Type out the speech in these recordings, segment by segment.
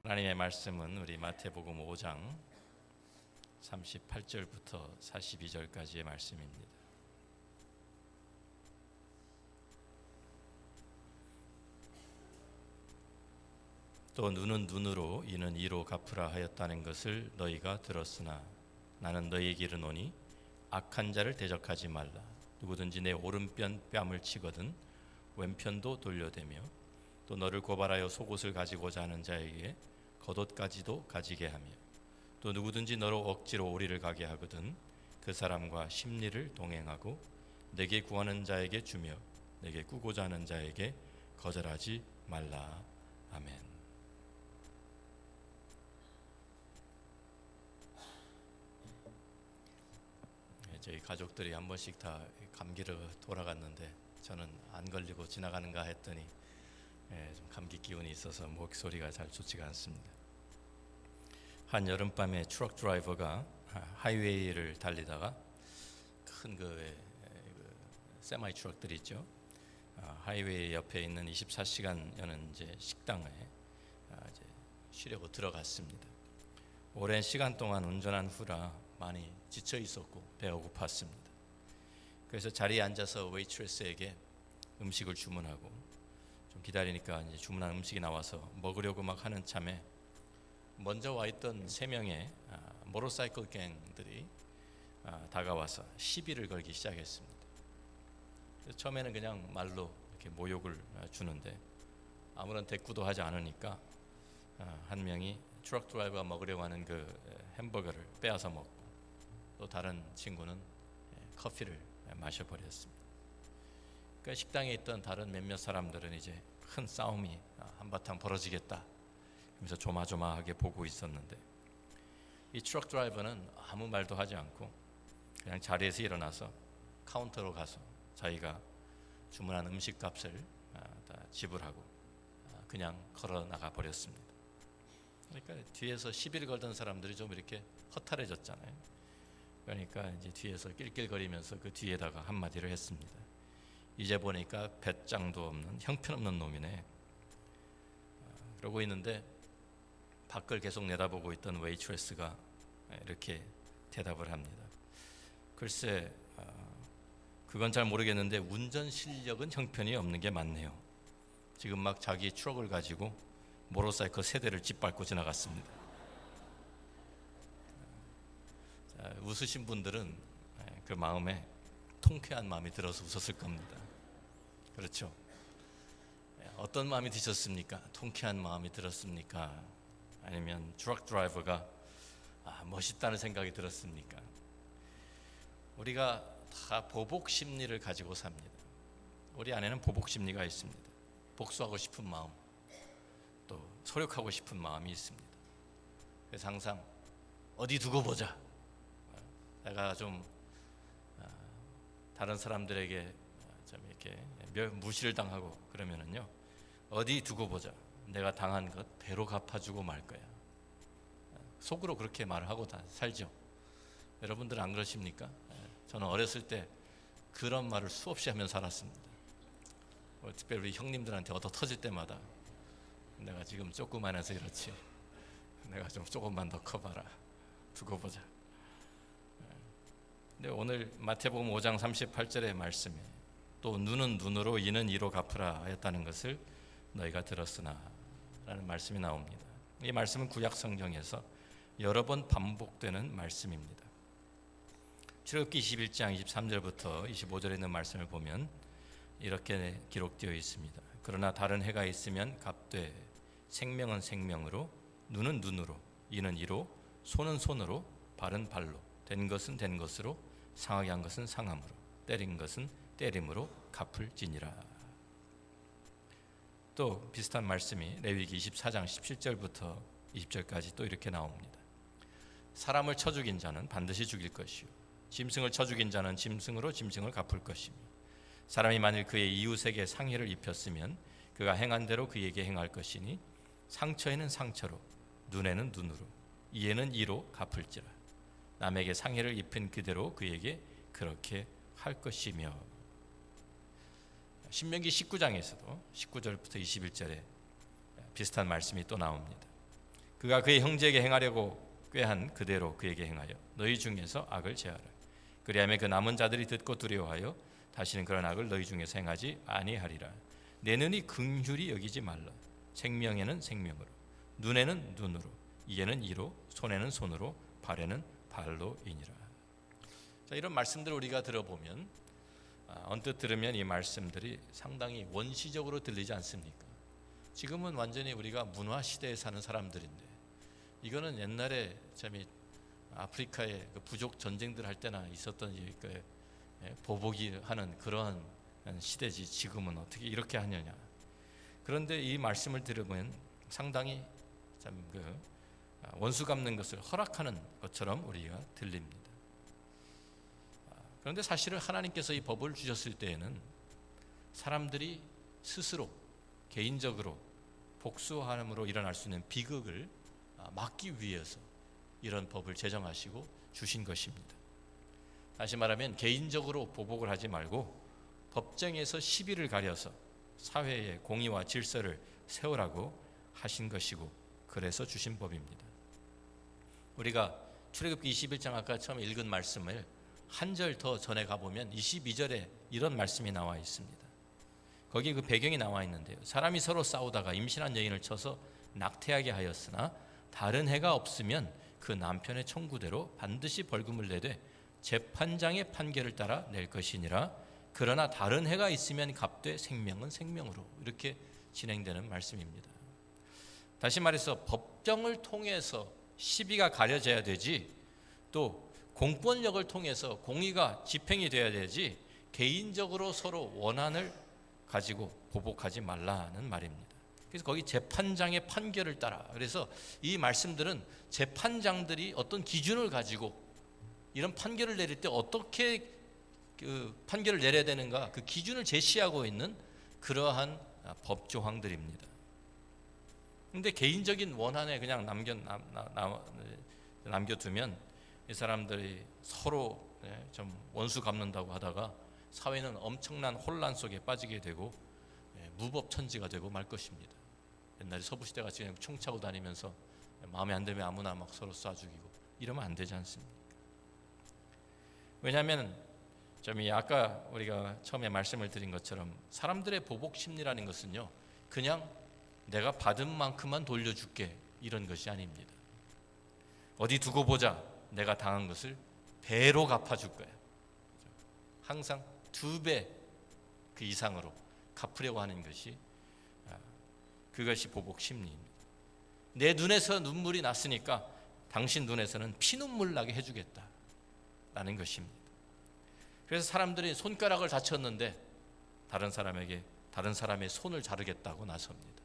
하나님의 말씀은 우리 마태복음 5장 38절부터 42절까지의 말씀입니다. 또 눈은 눈으로 이는 이로 갚으라 하였다는 것을 너희가 들었으나 나는 너희에게 이르노니 악한 자를 대적하지 말라. 누구든지 내 오른편 뺨을 치거든 왼편도 돌려대며 또 너를 고발하여 속옷을 가지고자 하는 자에게 겉옷까지도 가지게 하며 또 누구든지 너로 억지로 오리를 가게 하거든 그 사람과 심리를 동행하고 내게 구하는 자에게 주며 내게 꾸고자 하는 자에게 거절하지 말라. 아멘. 저희 가족들이 한 번씩 다 감기로 돌아갔는데 저는 안 걸리고 지나가는가 했더니 좀 감기 기운이 있어서 목소리가 잘 좋지가 않습니다. 한 여름밤에 트럭 드라이버가 하이웨이를 달리다가 큰 세마이 트럭들이 있죠. 하이웨이 옆에 있는 24시간 여는 이제 식당에 이제 쉬려고 들어갔습니다. 오랜 시간 동안 운전한 후라 많이 지쳐 있었고 배가 고팠습니다. 그래서 자리에 앉아서 웨이트레스에게 음식을 주문하고 좀 기다리니까 이제 주문한 음식이 나와서 먹으려고 막 하는 참에 먼저 와 있던 3명의 모터사이클 갱들이 다가와서 시비를 걸기 시작했습니다. 처음에는 그냥 말로 이렇게 모욕을 주는데 아무런 대꾸도 하지 않으니까 한 명이 트럭 드라이버가 먹으려고 하는 그 햄버거를 빼앗아 먹고 또 다른 친구는 커피를 마셔버렸습니다. 그러니까 식당에 있던 다른 몇몇 사람들은 이제 큰 싸움이 한바탕 벌어지겠다 그래서 조마조마하게 보고 있었는데 이 트럭 드라이버는 아무 말도 하지 않고 그냥 자리에서 일어나서 카운터로 가서 자기가 주문한 음식값을 다 지불하고 그냥 걸어 나가 버렸습니다. 그러니까 뒤에서 시비를 걸던 사람들이 좀 이렇게 허탈해졌잖아요. 그러니까 이제 뒤에서 낄낄거리면서 그 뒤에다가 한마디를 했습니다. 이제 보니까 배짱도 없는 형편없는 놈이네. 그러고 있는데 밖을 계속 내다보고 있던 웨이트레스가 이렇게 대답을 합니다. 글쎄, 그건 잘 모르겠는데 운전 실력은 형편이 없는 게 맞네요. 지금 막 자기 트럭을 가지고 모터사이클 3대를 짓밟고 지나갔습니다. 자, 웃으신 분들은 그 마음에 통쾌한 마음이 들어서 웃었을 겁니다. 그렇죠? 어떤 마음이 드셨습니까? 통쾌한 마음이 들었습니까? 아니면 트럭 드라이버가 멋있다는 생각이 들었습니까? 우리가 다 보복 심리를 가지고 삽니다. 우리 안에는 보복 심리가 있습니다. 복수하고 싶은 마음, 또 소욕하고 싶은 마음이 있습니다. 그래서 항상 어디 두고 보자. 내가 좀 다른 사람들에게 좀 이렇게 무시를 당하고 그러면은요, 어디 두고 보자. 내가 당한 것 배로 갚아주고 말 거야. 속으로 그렇게 말을 하고 다 살죠. 여러분들은 안 그러십니까? 저는 어렸을 때 그런 말을 수없이 하면서 살았습니다. 특별히 우리 형님들한테 얻어 터질 때마다 내가 지금 조그만해서 그렇지. 내가 좀 조금만 더 커봐라. 두고 보자. 근데 오늘 마태복음 5장 38절의 말씀에 또 눈은 눈으로 이는 이로 갚으라 하였다는 것을 너희가 들었으나 라는 말씀이 나옵니다. 이 말씀은 구약 성경에서 여러 번 반복되는 말씀입니다. 출애굽기 21장 23절부터 25절에 있는 말씀을 보면 이렇게 기록되어 있습니다. 그러나 다른 해가 있으면 값되 생명은 생명으로 눈은 눈으로 이는 이로 손은 손으로 발은 발로 된 것은 된 것으로 상하게 한 것은 상함으로 때린 것은 때림으로 갚을지니라. 또 비슷한 말씀이 레위기 24장 17절부터 20절까지 또 이렇게 나옵니다. 사람을 쳐 죽인 자는 반드시 죽일 것이요 짐승을 쳐 죽인 자는 짐승으로 짐승을 갚을 것이며 사람이 만일 그의 이웃에게 상해를 입혔으면 그가 행한 대로 그에게 행할 것이니 상처에는 상처로 눈에는 눈으로 이에는 이로 갚을지라. 남에게 상해를 입힌 그대로 그에게 그렇게 할 것이며. 신명기 19장에서도 19절부터 21절에 비슷한 말씀이 또 나옵니다. 그가 그의 형제에게 행하려고 꾀한 그대로 그에게 행하여 너희 중에서 악을 제하라. 그리하면 그 남은 자들이 듣고 두려워하여 다시는 그런 악을 너희 중에서 행하지 아니하리라. 내 눈이 긍휼히 여기지 말라. 생명에는 생명으로, 눈에는 눈으로, 이에는 이로, 손에는 손으로, 발에는 발로이니라. 자, 이런 말씀들을 우리가 들어보면 언뜻 들으면 이 말씀들이 상당히 원시적으로 들리지 않습니까? 지금은 완전히 우리가 문화 시대에 사는 사람들인데, 이거는 옛날에 참 아프리카의 그 부족 전쟁들 할 때나 있었던 보복이 하는 그러한 시대지, 지금은 어떻게 이렇게 하느냐. 그런데 이 말씀을 들으면 상당히 참 원수 갚는 것을 허락하는 것처럼 우리가 들립니다. 그런데 사실은 하나님께서 이 법을 주셨을 때에는 사람들이 스스로 개인적으로 복수함으로 일어날 수 있는 비극을 막기 위해서 이런 법을 제정하시고 주신 것입니다. 다시 말하면 개인적으로 보복을 하지 말고 법정에서 시비를 가려서 사회의 공의와 질서를 세우라고 하신 것이고, 그래서 주신 법입니다. 우리가 출애굽기 21장 아까 처음 읽은 말씀을 한 절 더 전에 가보면 22절에 이런 말씀이 나와 있습니다. 거기 그 배경이 나와 있는데요. 사람이 서로 싸우다가 임신한 여인을 쳐서 낙태하게 하였으나 다른 해가 없으면 그 남편의 청구대로 반드시 벌금을 내되 재판장의 판결을 따라 낼 것이니라. 그러나 다른 해가 있으면 값되 생명은 생명으로. 이렇게 진행되는 말씀입니다. 다시 말해서 법정을 통해서 시비가 가려져야 되지, 또 공권력을 통해서 공의가 집행이 돼야 되지, 개인적으로 서로 원한을 가지고 보복하지 말라는 말입니다. 그래서 거기 재판장의 판결을 따라, 그래서 이 말씀들은 재판장들이 어떤 기준을 가지고 이런 판결을 내릴 때 어떻게 그 판결을 내려야 되는가, 그 기준을 제시하고 있는 그러한 법조항들입니다. 그런데 개인적인 원한에 그냥 남겨두면 이 사람들이 서로 좀 원수 갚는다고 하다가 사회는 엄청난 혼란 속에 빠지게 되고 무법천지가 되고 말 것입니다. 옛날에 서부시대같이 그냥 총 차고 다니면서 마음에 안 들면 아무나 막 서로 쏴 죽이고 이러면 안 되지 않습니까? 왜냐하면 좀 아까 우리가 처음에 말씀을 드린 것처럼 사람들의 보복 심리라는 것은요, 그냥 내가 받은 만큼만 돌려줄게 이런 것이 아닙니다. 어디 두고 보자, 내가 당한 것을 배로 갚아줄 거야. 항상 2배 그 이상으로 갚으려고 하는 것이, 그것이 보복 심리입니다. 내 눈에서 눈물이 났으니까 당신 눈에서는 피눈물 나게 해주겠다라는 것입니다. 그래서 사람들이 손가락을 다쳤는데 다른 사람의 손을 자르겠다고 나섭니다.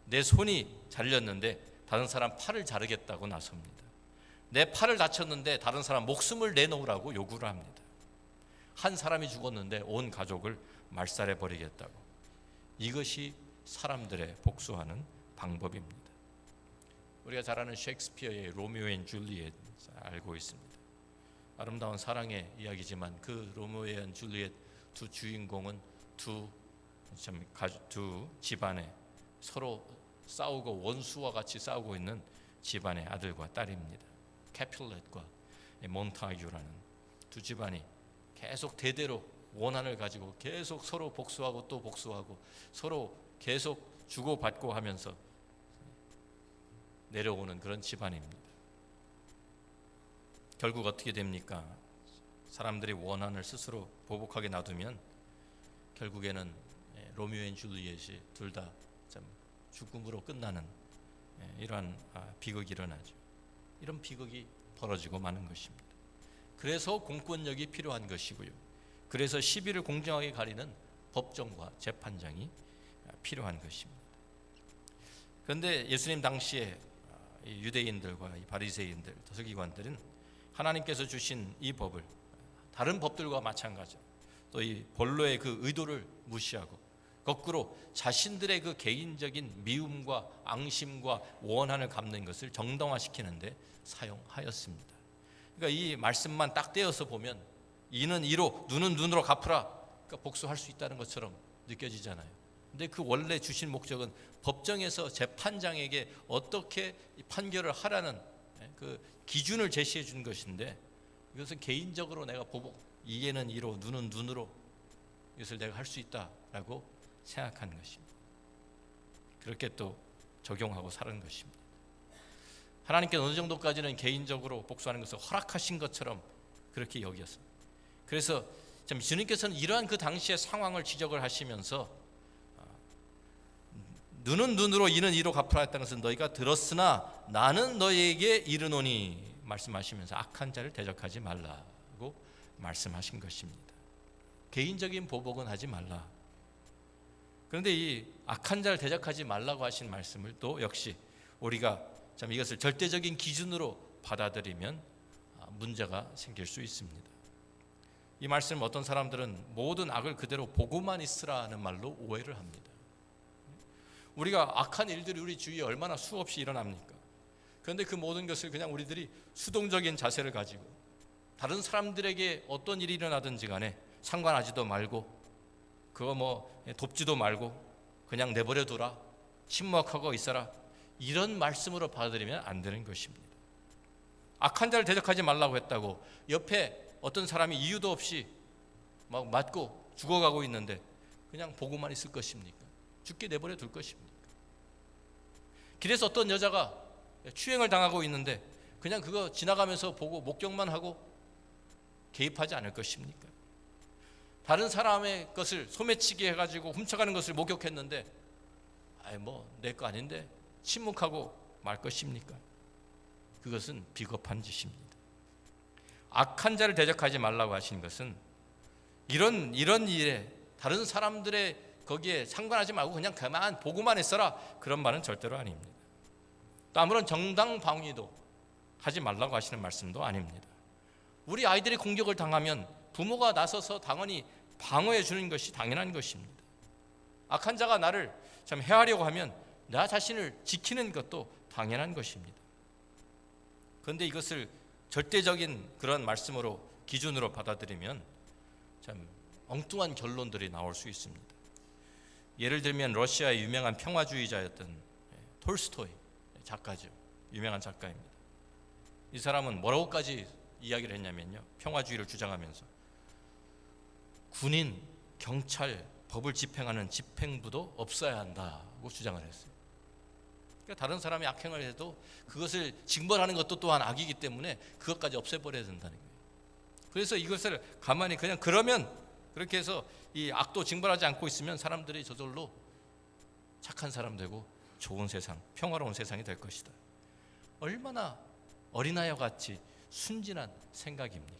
내 손이 잘렸는데 다른 사람 팔을 자르겠다고 나섭니다. 내 팔을 다쳤는데 다른 사람 목숨을 내놓으라고 요구를 합니다. 한 사람이 죽었는데 온 가족을 말살해 버리겠다고. 이것이 사람들의 복수하는 방법입니다. 우리가 잘 아는 셰익스피어의 로미오 앤 줄리엣 알고 있습니다. 아름다운 사랑의 이야기지만 그 로미오 앤 줄리엣 두 주인공은 두 집안에 서로 싸우고 원수와 같이 싸우고 있는 집안의 아들과 딸입니다. 캐퓰렛과 몬타규라는 두 집안이 계속 대대로 원한을 가지고 계속 서로 복수하고 또 복수하고 서로 계속 주고받고 하면서 내려오는 그런 집안입니다. 결국 어떻게 됩니까? 사람들이 원한을 스스로 보복하게 놔두면 결국에는 로미오 앤 줄리엣이 둘 다 죽음으로 끝나는 이러한 비극이 일어나죠. 이런 비극이 벌어지고 마는 것입니다. 그래서 공권력이 필요한 것이고요. 그래서 시비를 공정하게 가리는 법정과 재판장이 필요한 것입니다. 그런데 예수님 당시에 유대인들과 바리새인들, 서기관들은 하나님께서 주신 이 법을 다른 법들과 마찬가지로 또 이 본로의 그 의도를 무시하고 거꾸로 자신들의 그 개인적인 미움과 앙심과 원한을 갚는 것을 정당화시키는데 사용하였습니다. 그러니까 이 말씀만 딱 떼어서 보면 이는 이로 눈은 눈으로 갚으라, 그러니까 복수할 수 있다는 것처럼 느껴지잖아요. 근데 그 원래 주신 목적은 법정에서 재판장에게 어떻게 판결을 하라는 그 기준을 제시해 준 것인데, 이것은 개인적으로 내가 보고 이에는 이로 눈은 눈으로 이것을 내가 할 수 있다라고 생각한 것입니다. 그렇게 또 적용하고 사는 것입니다. 하나님께 어느 정도까지는 개인적으로 복수하는 것을 허락하신 것처럼 그렇게 여겼어요. 그래서 주님께서는 이러한 그 당시의 상황을 지적을 하시면서 눈은 눈으로 이는 이로 갚으라 했다는 것은 너희가 들었으나 나는 너희에게 이르노니 말씀하시면서 악한 자를 대적하지 말라고 말씀하신 것입니다. 개인적인 보복은 하지 말라. 그런데 이 악한 자를 대적하지 말라고 하신 말씀을 또 역시 우리가 참 이것을 절대적인 기준으로 받아들이면 문제가 생길 수 있습니다. 이 말씀 어떤 사람들은 모든 악을 그대로 보고만 있으라는 말로 오해를 합니다. 우리가 악한 일들이 우리 주위에 얼마나 수없이 일어납니까? 그런데 그 모든 것을 그냥 우리들이 수동적인 자세를 가지고 다른 사람들에게 어떤 일이 일어나든지 간에 상관하지도 말고 그거 뭐 돕지도 말고 그냥 내버려 둬라, 침묵하고 있어라, 이런 말씀으로 받아들이면 안 되는 것입니다. 악한 자를 대적하지 말라고 했다고 옆에 어떤 사람이 이유도 없이 막 맞고 죽어가고 있는데 그냥 보고만 있을 것입니까? 죽게 내버려 둘 것입니까? 길에서 어떤 여자가 추행을 당하고 있는데 그냥 그거 지나가면서 보고 목격만 하고 개입하지 않을 것입니까? 다른 사람의 것을 소매치기 해가지고 훔쳐가는 것을 목격했는데 아이 뭐 내 거 아닌데 침묵하고 말 것입니까? 그것은 비겁한 짓입니다. 악한 자를 대적하지 말라고 하신 것은 이런 일에 다른 사람들의 거기에 상관하지 말고 그냥 그만 보고만 있어라, 그런 말은 절대로 아닙니다. 또 아무런 정당방위도 하지 말라고 하시는 말씀도 아닙니다. 우리 아이들이 공격을 당하면 부모가 나서서 당연히 방어해 주는 것이 당연한 것입니다. 악한 자가 나를 참 해하려고 하면 나 자신을 지키는 것도 당연한 것입니다. 그런데 이것을 절대적인 그런 말씀으로 기준으로 받아들이면 참 엉뚱한 결론들이 나올 수 있습니다. 예를 들면 러시아의 유명한 평화주의자였던 톨스토이 작가죠. 유명한 작가입니다. 이 사람은 뭐라고까지 이야기를 했냐면요, 평화주의를 주장하면서 군인, 경찰, 법을 집행하는 집행부도 없어야 한다고 주장을 했어요. 그러니까 다른 사람이 악행을 해도 그것을 징벌하는 것도 또한 악이기 때문에 그것까지 없애버려야 된다는 거예요. 그래서 이것을 가만히 그냥 그러면 그렇게 해서 이 악도 징벌하지 않고 있으면 사람들이 저절로 착한 사람 되고 좋은 세상, 평화로운 세상이 될 것이다. 얼마나 어린아이와 같이 순진한 생각입니까?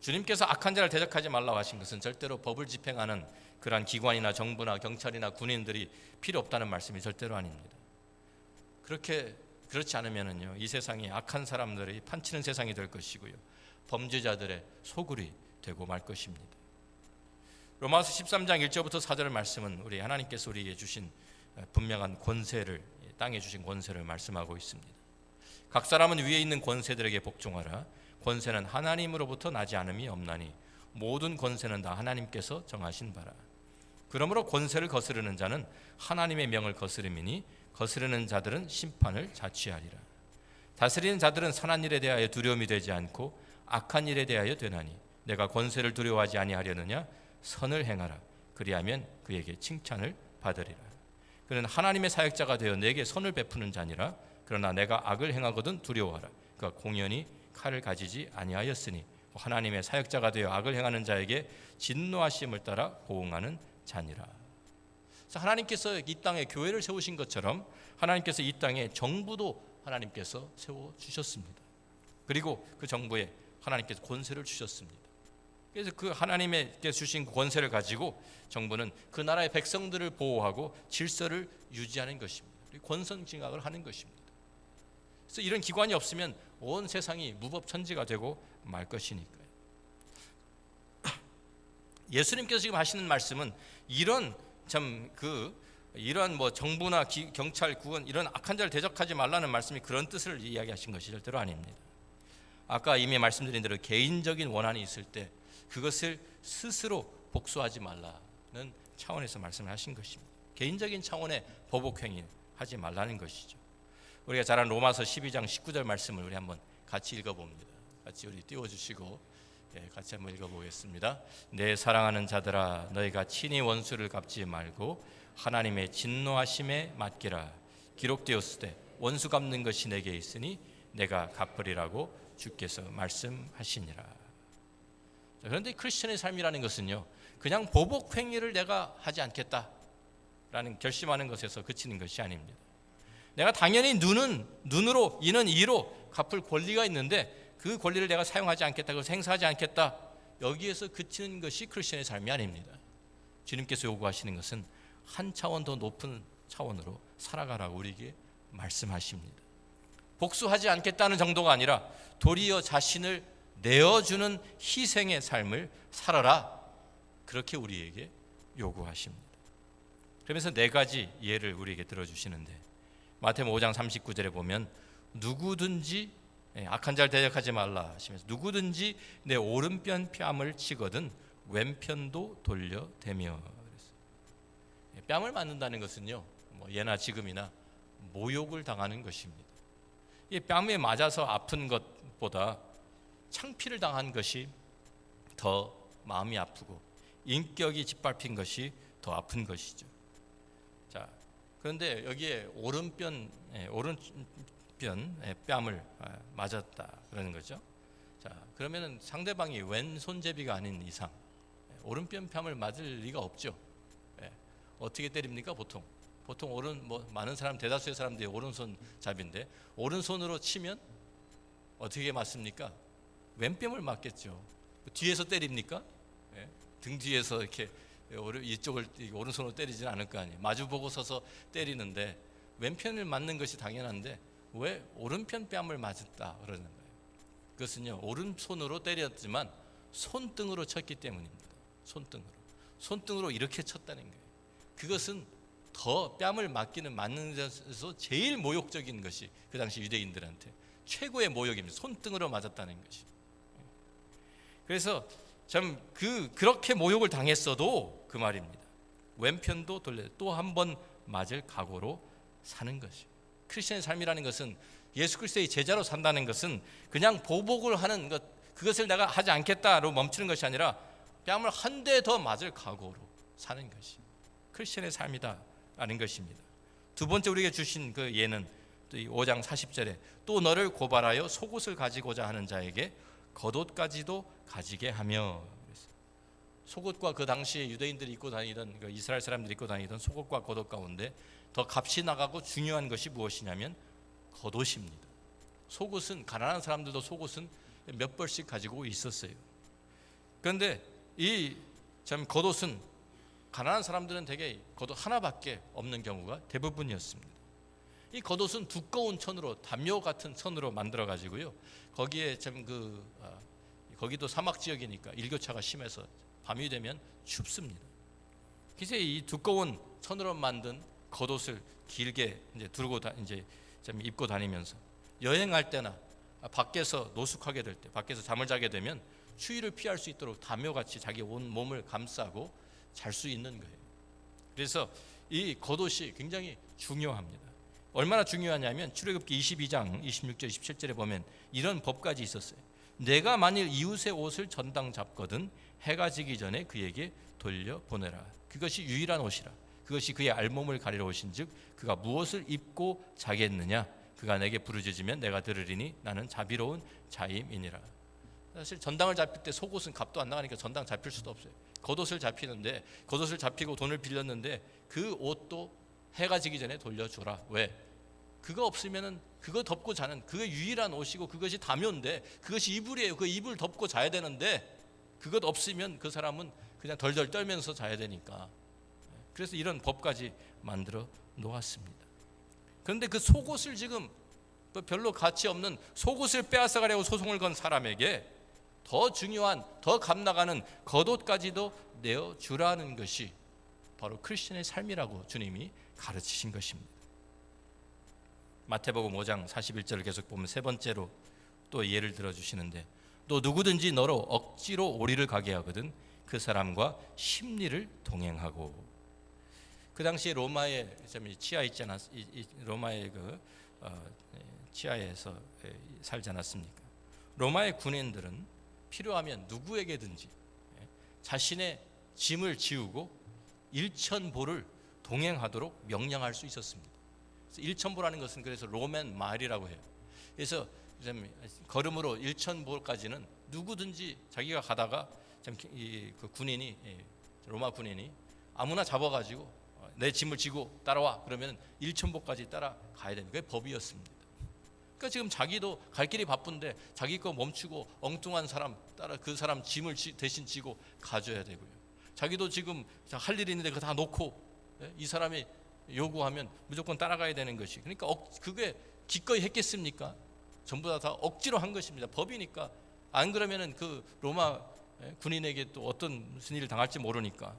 주님께서 악한 자를 대적하지 말라고 하신 것은 절대로 법을 집행하는 그러한 기관이나 정부나 경찰이나 군인들이 필요 없다는 말씀이 절대로 아닙니다. 그렇지 않으면요, 이 세상이 악한 사람들이 판치는 세상이 될 것이고요, 범죄자들의 소굴이 되고 말 것입니다. 로마서 13장 1절부터 4절 말씀은 우리 하나님께서 우리에게 주신 분명한 권세를, 땅에 주신 권세를 말씀하고 있습니다. 각 사람은 위에 있는 권세들에게 복종하라. 권세는 하나님으로부터 나지 않음이 없나니 모든 권세는 다 하나님께서 정하신 바라. 그러므로 권세를 거스르는 자는 하나님의 명을 거스름이니 거스르는 자들은 심판을 자취하리라. 다스리는 자들은 선한 일에 대하여 두려움이 되지 않고 악한 일에 대하여 되나니 내가 권세를 두려워하지 아니하려느냐? 선을 행하라. 그리하면 그에게 칭찬을 받으리라. 그는 하나님의 사역자가 되어 내게 선을 베푸는 자니라. 그러나 내가 악을 행하거든 두려워하라. 그가 공연히 칼을 가지지 아니하였으니 하나님의 사역자가 되어 악을 행하는 자에게 진노하심을 따라 호응하는 자니라. 그래서 하나님께서 이 땅에 교회를 세우신 것처럼 하나님께서 이 땅에 정부도 하나님께서 세워주셨습니다. 그리고 그 정부에 하나님께서 권세를 주셨습니다. 그래서 그 하나님께 주신 권세를 가지고 정부는 그 나라의 백성들을 보호하고 질서를 유지하는 것입니다. 권선징악을 하는 것입니다. 그래서 이런 기관이 없으면 온 세상이 무법천지가 되고 말 것이니까요. 예수님께서 지금 하시는 말씀은 이런 뭐 정부나 경찰, 구원 이런 악한 자를 대적하지 말라는 말씀이 그런 뜻을 이야기하신 것이 절대로 아닙니다. 아까 이미 말씀드린 대로 개인적인 원한이 있을 때 그것을 스스로 복수하지 말라. 차원에서 말씀을 하신 것입니다. 개인적인 차원의 보복행위 하지 말라는 것이죠. 우리가 잘 아는 로마서 12장 19절 말씀을 우리 한번 같이 읽어봅니다. 같이 우리 띄워주시고 같이 한번 읽어보겠습니다. 내 사랑하는 자들아, 너희가 친히 원수를 갚지 말고 하나님의 진노하심에 맡기라. 기록되었으되 원수 갚는 것이 내게 있으니 내가 갚으리라고 주께서 말씀하시니라. 그런데 크리스천의 삶이라는 것은요, 그냥 보복 행위를 내가 하지 않겠다라는 결심하는 것에서 그치는 것이 아닙니다. 내가 당연히 눈은 눈으로, 이는 이로 갚을 권리가 있는데 그 권리를 내가 사용하지 않겠다, 그것을 행사하지 않겠다, 여기에서 그치는 것이 크리스천의 삶이 아닙니다. 주님께서 요구하시는 것은 한 차원 더 높은 차원으로 살아가라고 우리에게 말씀하십니다. 복수하지 않겠다는 정도가 아니라 도리어 자신을 내어주는 희생의 삶을 살아라, 그렇게 우리에게 요구하십니다. 그러면서 네 가지 예를 우리에게 들어주시는데, 마태복음 5장 39절에 보면 누구든지 악한 자를 대적하지 말라 하시면서 누구든지 내 오른편 뺨을 치거든 왼편도 돌려대며. 뺨을 맞는다는 것은요, 예나 지금이나 모욕을 당하는 것입니다. 이 뺨에 맞아서 아픈 것보다 창피를 당한 것이 더 마음이 아프고 인격이 짓밟힌 것이 더 아픈 것이죠. 자, 그런데 여기에 오른편 뺨을 맞았다 그러는 거죠. 자, 그러면은 상대방이 왼손잡이가 아닌 이상 오른편 뺨을 맞을 리가 없죠. 어떻게 때립니까? 보통 많은 사람, 대다수의 사람들이 오른손잡인데 오른손으로 치면 어떻게 맞습니까? 왼뺨을 맞겠죠. 뒤에서 때립니까? 등 뒤에서 이렇게 이쪽을 오른손으로 때리지는 않을 거 아니에요. 마주보고 서서 때리는데 왼편을 맞는 것이 당연한데 왜 오른편 뺨을 맞았다 그러는 거예요. 그것은요, 오른손으로 때렸지만 손등으로 쳤기 때문입니다. 손등으로 이렇게 쳤다는 거예요. 그것은 더 뺨을 맞는 데서 제일 모욕적인 것이 그 당시 유대인들한테 최고의 모욕입니다. 손등으로 맞았다는 것이. 그래서 참 그렇게 모욕을 당했어도 그 말입니다. 왼편도 돌려 또 한 번 맞을 각오로 사는 것이. 크리스천의 삶이라는 것은, 예수 그리스도의 제자로 산다는 것은 그냥 보복을 하는 것, 그것을 내가 하지 않겠다로 멈추는 것이 아니라 뺨을 한 대 더 맞을 각오로 사는 것이 크리스천의 삶이다라는 것입니다. 두 번째 우리에게 주신 그 예는 5장 40절에 또 너를 고발하여 속옷을 가지고자 하는 자에게 겉옷까지도 가지게 하며. 속옷과 그 당시에 유대인들이 입고 다니던, 그 이스라엘 사람들이 입고 다니던 속옷과 겉옷 가운데 더 값이 나가고 중요한 것이 무엇이냐면 겉옷입니다. 속옷은, 가난한 사람들도 속옷은 몇 벌씩 가지고 있었어요. 그런데 이 겉옷은 가난한 사람들은 대개 겉옷 하나밖에 없는 경우가 대부분이었습니다. 이 겉옷은 두꺼운 천으로, 담요 같은 천으로 만들어 가지고요, 거기에 거기도 사막 지역이니까 일교차가 심해서 밤이 되면 춥습니다. 그래서 이 두꺼운 천으로 만든 겉옷을 길게 입고 다니면서 여행할 때나 밖에서 노숙하게 될 때, 밖에서 잠을 자게 되면 추위를 피할 수 있도록 담요같이 자기 온 몸을 감싸고 잘 수 있는 거예요. 그래서 이 겉옷이 굉장히 중요합니다. 얼마나 중요하냐면 출애굽기 22장 26절 27절에 보면 이런 법까지 있었어요. 내가 만일 이웃의 옷을 전당 잡거든 해가 지기 전에 그에게 돌려보내라. 그것이 유일한 옷이라. 그것이 그의 알몸을 가리러 오신즉 그가 무엇을 입고 자겠느냐. 그가 내게 부르짖으면 내가 들으리니 나는 자비로운 자임이니라. 사실 전당을 잡힐 때 속옷은 값도 안 나가니까 전당 잡힐 수도 없어요. 겉옷을 잡히는데, 겉옷을 잡히고 돈을 빌렸는데 그 옷도 해가 지기 전에 돌려주라. 왜? 그거 없으면은 그거 덮고 자는, 그게 유일한 옷이고 그것이 담요인데 그것이 이불이에요. 그 이불 덮고 자야 되는데 그것 없으면 그 사람은 그냥 덜덜 떨면서 자야 되니까. 그래서 이런 법까지 만들어 놓았습니다. 그런데 그 속옷을 지금 별로 가치 없는 속옷을 빼앗아가려고 소송을 건 사람에게 더 중요한, 더 값나가는 겉옷까지도 내어주라는 것이 바로 크리스천의 삶이라고 주님이 가르치신 것입니다. 마태복음 5장 41절을 계속 보면 세 번째로 또 예를 들어주시는데 또 누구든지 너로 억지로 오리를 가게 하거든 그 사람과 십리를 동행하고. 그 당시에 로마의 치하 있지 로마의 치하에서 살지 않았습니까? 로마의 군인들은 필요하면 누구에게든지 자신의 짐을 지우고 1000보를 동행하도록 명령할 수 있었습니다. 1000보라는 것은 그래서 로맨 마일이라고 해요. 그래서 걸음으로 1000보까지는 누구든지 자기가 가다가 그 군인이, 로마 군인이 아무나 잡아가지고 내 짐을 지고 따라와 그러면 1000보까지 따라가야 됩니다. 그게 법이었습니다. 그러니까 지금 자기도 갈 길이 바쁜데 자기 거 멈추고 엉뚱한 사람 따라 그 사람 짐을 대신 지고 가줘야 되고요. 자기도 지금 할 일이 있는데 그거 다 놓고 이 사람이 요구하면 무조건 따라가야 되는 것이. 그러니까 그게 기꺼이 했겠습니까? 전부 다 억지로 한 것입니다. 법이니까. 안 그러면은 그 로마 군인에게 또 어떤 무슨 일을 당할지 모르니까.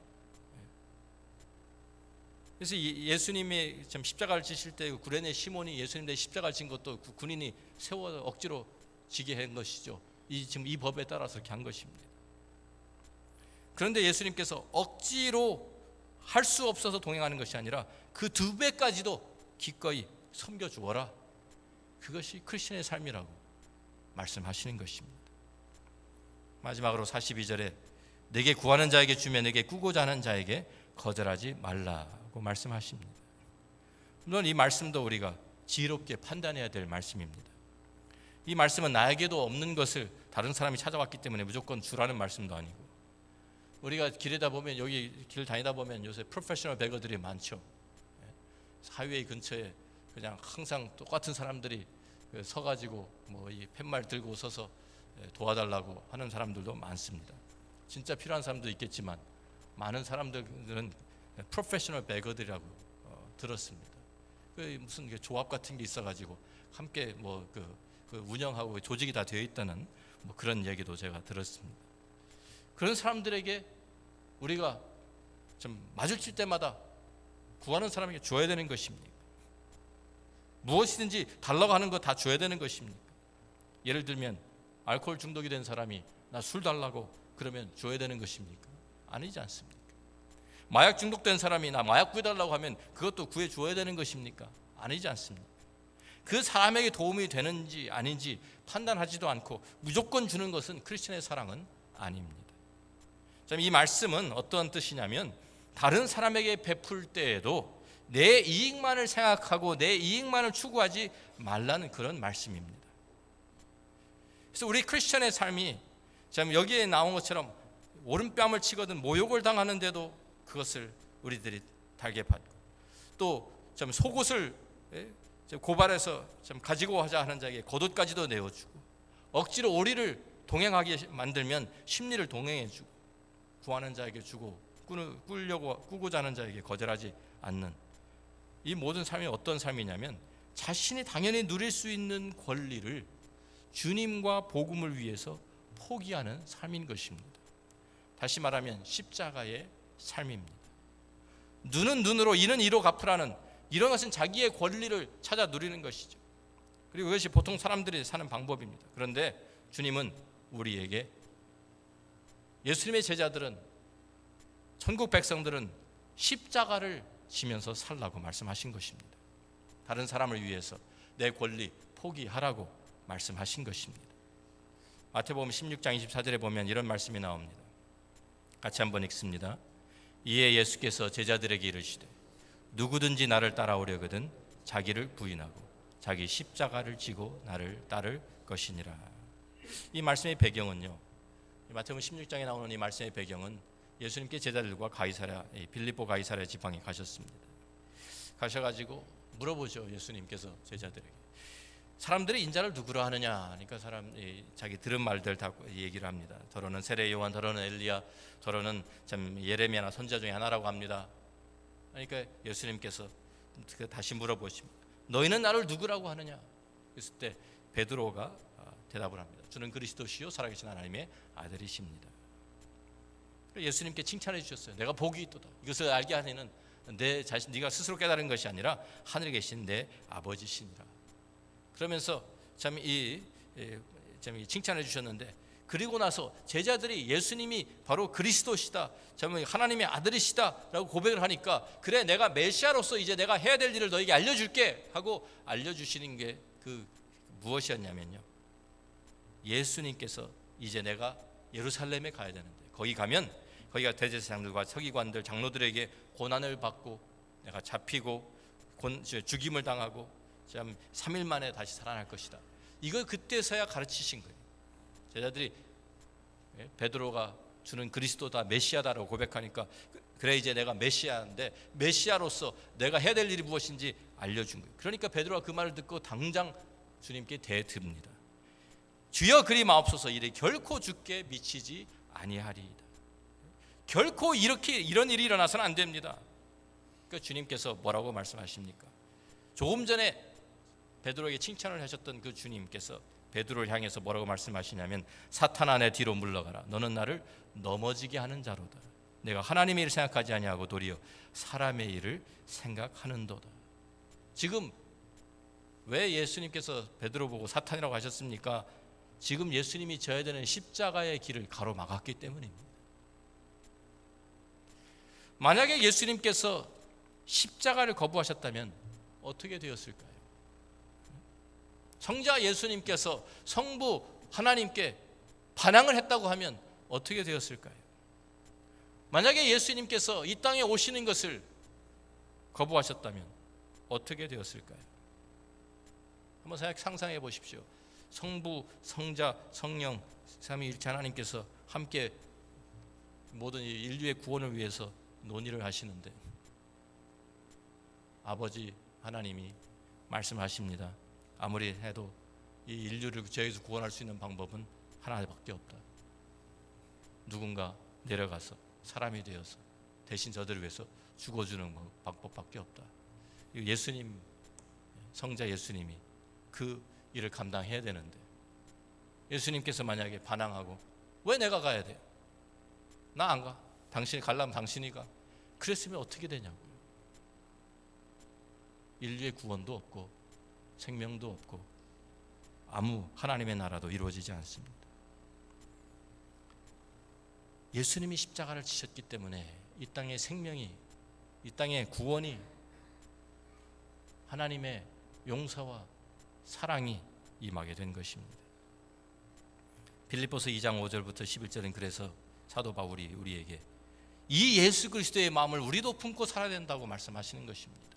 그래서 예수님이 참 십자가를 지실 때 구레네 시몬이 예수님 대 십자가를 진 것도 그 군인이 세워 억지로 지게 한 것이죠. 지금 이 법에 따라서 이렇게 한 것입니다. 그런데 예수님께서 억지로 할 수 없어서 동행하는 것이 아니라 그 2배까지도 기꺼이 섬겨주어라. 그것이 크리스천의 삶이라고 말씀하시는 것입니다. 마지막으로 42절에 내게 구하는 자에게 주며 내게 꾸고자 하는 자에게 거절하지 말라고 말씀하십니다. 물론 이 말씀도 우리가 지혜롭게 판단해야 될 말씀입니다. 이 말씀은 나에게도 없는 것을 다른 사람이 찾아왔기 때문에 무조건 주라는 말씀도 아니고, 우리가 길에다 보면, 여기 길 다니다 보면 요새 프로페셔널 베거들이 많죠. 하이웨이 근처에 그냥 항상 똑같은 사람들이 서가지고 뭐 이 팻말 들고 서서 도와달라고 하는 사람들도 많습니다. 진짜 필요한 사람도 있겠지만 많은 사람들은 프로페셔널 베거들이라고 들었습니다. 무슨 조합 같은 게 있어가지고 함께 그 운영하고 조직이 다 되어 있다는 그런 얘기도 제가 들었습니다. 그런 사람들에게 우리가 좀 마주칠 때마다 구하는 사람에게 줘야 되는 것입니까? 무엇이든지 달라고 하는 거 다 줘야 되는 것입니까? 예를 들면 알코올 중독이 된 사람이 나 술 달라고 그러면 줘야 되는 것입니까? 아니지 않습니까? 마약 중독된 사람이 나 마약 구해달라고 하면 그것도 구해줘야 되는 것입니까? 아니지 않습니까? 그 사람에게 도움이 되는지 아닌지 판단하지도 않고 무조건 주는 것은 크리스천의 사랑은 아닙니다. 이 말씀은 어떤 뜻이냐면, 다른 사람에게 베풀 때에도 내 이익만을 생각하고 내 이익만을 추구하지 말라는 그런 말씀입니다. 그래서 우리 크리스천의 삶이 여기에 나온 것처럼 오른뺨을 치거든 모욕을 당하는데도 그것을 우리들이 달게 받고, 또 속옷을 고발해서 가지고 하자 하는 자에게 겉옷까지도 내어주고, 억지로 오리를 동행하게 만들면 십리를 동행해주고, 구하는 자에게 주고 꾸고자 하는 자에게 거절하지 않는 이 모든 삶이 어떤 삶이냐면, 자신이 당연히 누릴 수 있는 권리를 주님과 복음을 위해서 포기하는 삶인 것입니다. 다시 말하면 십자가의 삶입니다. 눈은 눈으로 이는 이로 갚으라는 이런 것은 자기의 권리를 찾아 누리는 것이죠. 그리고 그것이 보통 사람들이 사는 방법입니다. 그런데 주님은 우리에게, 예수님의 제자들은, 천국 백성들은 십자가를 지면서 살라고 말씀하신 것입니다. 다른 사람을 위해서 내 권리 포기하라고 말씀하신 것입니다. 마태복음 16장 24절에 보면 이런 말씀이 나옵니다. 같이 한번 읽습니다. 이에 예수께서 제자들에게 이르시되 누구든지 나를 따라오려거든 자기를 부인하고 자기 십자가를 지고 나를 따를 것이니라. 이 말씀의 배경은요, 마태복음 16장에 나오는 이 말씀의 배경은 예수님께 제자들과 빌립보 가이사랴 지방에 가셨습니다. 가셔가지고 물어보죠. 예수님께서 제자들에게 사람들이 인자를 누구로 하느냐 하니까 자기 들은 말들 다 얘기를 합니다. 더러는 세례 요한, 더러는 엘리야, 더러는 예레미야나 선지자 중에 하나라고 합니다. 그러니까 예수님께서 다시 물어보십니다. 너희는 나를 누구라고 하느냐? 그랬을 때 베드로가 대답을 합니다. 주는 그리스도시요 살아계신 하나님의 아들이십니다. 예수님께 칭찬해 주셨어요. 내가 복이 있도다. 이것을 알게 하는 내 자신, 네가 스스로 깨달은 것이 아니라 하늘에 계신 내 아버지시니라. 그러면서 참 칭찬해 주셨는데, 그리고 나서 제자들이 예수님이 바로 그리스도시다, 정말 하나님의 아들이시다라고 고백을 하니까, 그래 내가 메시아로서 이제 내가 해야 될 일을 너에게 알려줄게 하고 알려주시는 게 그 무엇이었냐면요, 예수님께서 이제 내가 예루살렘에 가야 되는데 거기 가면 거기가 대제사장들과 서기관들 장로들에게 고난을 받고 내가 잡히고 죽임을 당하고 3일 만에 다시 살아날 것이다. 이걸 그때서야 가르치신 거예요. 제자들이 베드로가 주는 그리스도다, 메시아다라고 고백하니까, 그래 이제 내가 메시아인데 메시아로서 내가 해야 될 일이 무엇인지 알려준 거예요. 그러니까 베드로가 그 말을 듣고 당장 주님께 대듭니다. 주여 그리 마옵소서, 이래 결코 죽게 미치지 아니하리이다. 결코 이런 일이 일어나서는 안 됩니다. 그러니까 주님께서 뭐라고 말씀하십니까? 조금 전에 베드로에게 칭찬을 하셨던 그 주님께서 베드로를 향해서 뭐라고 말씀하시냐면, 사탄아 내 뒤로 물러가라, 너는 나를 넘어지게 하는 자로다. 내가 하나님의 일을 생각하지 아니하고 도리어 사람의 일을 생각하는도다. 지금 왜 예수님께서 베드로 보고 사탄이라고 하셨습니까? 지금 예수님이 져야 되는 십자가의 길을 가로막았기 때문입니다. 만약에 예수님께서 십자가를 거부하셨다면 어떻게 되었을까요? 성자 예수님께서 성부 하나님께 반항을 했다고 하면 어떻게 되었을까요? 만약에 예수님께서 이 땅에 오시는 것을 거부하셨다면 어떻게 되었을까요? 한번 상상해 보십시오. 성부, 성자, 성령 삼위일체 하나님께서 함께 모든 인류의 구원을 위해서 논의를 하시는데, 아버지 하나님이 말씀하십니다. 아무리 해도 이 인류를 죄에서 구원할 수 있는 방법은 하나밖에 없다. 누군가 내려가서 사람이 되어서 대신 저들을 위해서 죽어주는 방법밖에 없다. 예수님, 성자 예수님이 그 일을 감당해야 되는데, 예수님께서 만약에 반항하고 왜 내가 가야 돼요? 나 안 가. 당신이 가려면 당신이 가. 그랬으면 어떻게 되냐고요. 인류의 구원도 없고 생명도 없고 아무 하나님의 나라도 이루어지지 않습니다. 예수님이 십자가를 지셨기 때문에 이 땅의 생명이, 이 땅의 구원이, 하나님의 용서와 사랑이 임하게 된 것입니다. 빌립보서 2장 5절부터 11절은 그래서 사도 바울이 우리에게 이 예수 그리스도의 마음을 우리도 품고 살아야 된다고 말씀하시는 것입니다.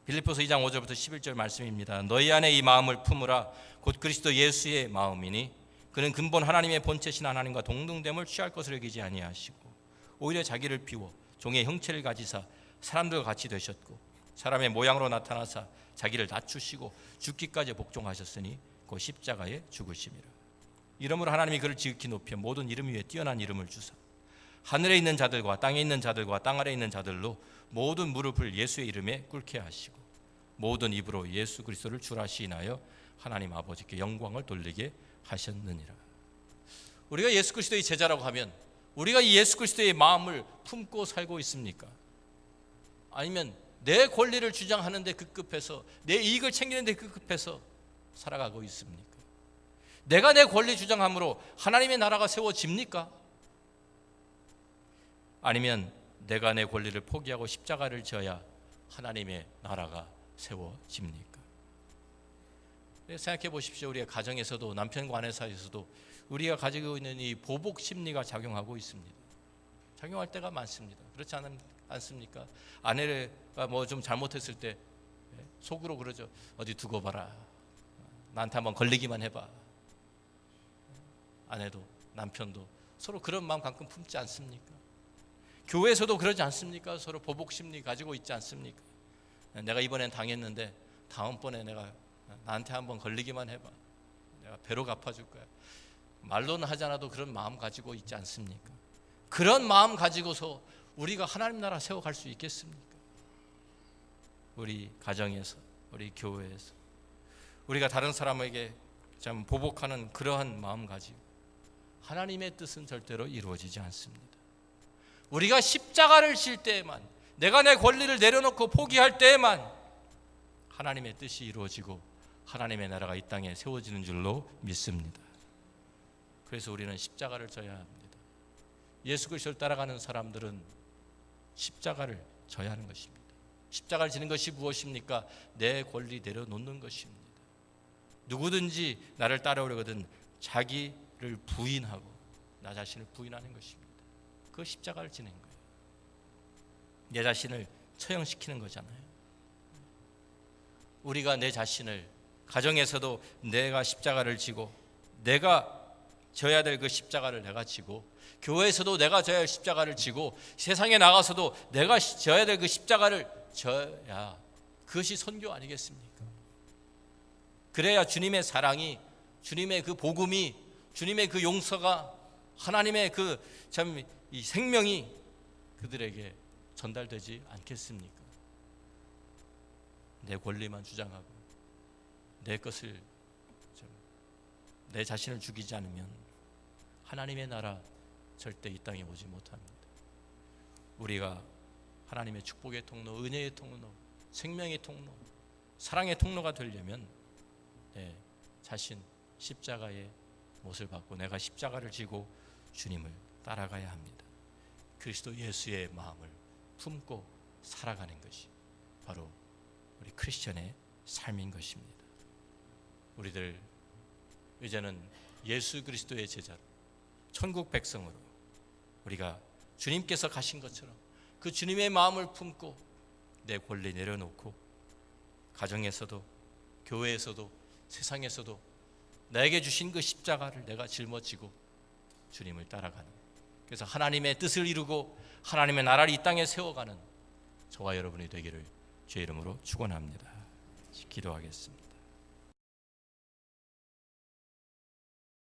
빌립보서 2장 5절부터 11절 말씀입니다. 너희 안에 이 마음을 품으라. 곧 그리스도 예수의 마음이니 그는 근본 하나님의 본체신 하나님과 동등됨을 취할 것을 여기지 아니하시고 오히려 자기를 비워 종의 형체를 가지사 사람들과 같이 되셨고 사람의 모양으로 나타나사 자기를 낮추시고 죽기까지 복종하셨으니 곧 십자가에 죽으심이라. 이러므로 하나님이 그를 지극히 높여 모든 이름 위에 뛰어난 이름을 주사 하늘에 있는 자들과 땅에 있는 자들과 땅 아래에 있는 자들로 모든 무릎을 예수의 이름에 꿇게 하시고 모든 입으로 예수 그리스도를 주라 시인하여 하나님 아버지께 영광을 돌리게 하셨느니라. 우리가 예수 그리스도의 제자라고 하면 우리가 이 예수 그리스도의 마음을 품고 살고 있습니까? 아니면 내 권리를 주장하는 데 급급해서 내 이익을 챙기는 데 급급해서 살아가고 있습니까? 내가 내 권리 주장함으로 하나님의 나라가 세워집니까? 아니면 내가 내 권리를 포기하고 십자가를 져야 하나님의 나라가 세워집니까? 생각해 보십시오. 우리의 가정에서도 남편과 아내 사이에서도 우리가 가지고 있는 이 보복 심리가 작용하고 있습니다. 작용할 때가 많습니다. 그렇지 않습니까? 아내가 뭐 좀 잘못했을 때 속으로 그러죠. 어디 두고 봐라. 나한테 한번 걸리기만 해봐. 아내도 남편도 서로 그런 마음 가끔 품지 않습니까? 교회에서도 그러지 않습니까? 서로 보복 심리 가지고 있지 않습니까? 내가 이번엔 당했는데 다음번에 내가 나한테 한번 걸리기만 해봐. 내가 배로 갚아줄 거야. 말로는 하지 않아도 그런 마음 가지고 있지 않습니까? 그런 마음 가지고서 우리가 하나님 나라 세워갈 수 있겠습니까? 우리 가정에서, 우리 교회에서 우리가 다른 사람에게 참 보복하는 그러한 마음 가지고 하나님의 뜻은 절대로 이루어지지 않습니다. 우리가 십자가를 질 때에만, 내가 내 권리를 내려놓고 포기할 때에만 하나님의 뜻이 이루어지고 하나님의 나라가 이 땅에 세워지는 줄로 믿습니다. 그래서 우리는 십자가를 져야 합니다. 예수 그리스도를 따라가는 사람들은 십자가를 져야 하는 것입니다. 십자가를 지는 것이 무엇입니까? 내 권리 내려놓는 것입니다. 누구든지 나를 따라오려거든 자기를 부인하고 나 자신을 부인하는 것입니다. 그 십자가를 지는 거예요. 내 자신을 처형시키는 거잖아요. 우리가 내 자신을 가정에서도 내가 십자가를 지고 내가 져야 될 그 십자가를 내가 지고 교회에서도 내가 져야 할 십자가를 지고 세상에 나가서도 내가 져야 될 그 십자가를 져야 그것이 선교 아니겠습니까? 그래야 주님의 사랑이 주님의 그 복음이 주님의 그 용서가 하나님의 그 참 이 생명이 그들에게 전달되지 않겠습니까? 내 권리만 주장하고 내 것을 내 자신을 죽이지 않으면 하나님의 나라 절대 이 땅에 오지 못합니다. 우리가 하나님의 축복의 통로, 은혜의 통로, 생명의 통로, 사랑의 통로가 되려면 내 자신 십자가의 못을 받고 내가 십자가를 지고 주님을 따라가야 합니다. 그리스도 예수의 마음을 품고 살아가는 것이 바로 우리 크리스천의 삶인 것입니다. 우리들 이제는 예수 그리스도의 제자로 천국 백성으로 우리가 주님께서 가신 것처럼 그 주님의 마음을 품고 내 권리 내려놓고 가정에서도 교회에서도 세상에서도 나에게 주신 그 십자가를 내가 짊어지고 주님을 따라가는, 그래서 하나님의 뜻을 이루고 하나님의 나라를 이 땅에 세워가는 저와 여러분이 되기를 주의 이름으로 축원합니다. 기도하겠습니다.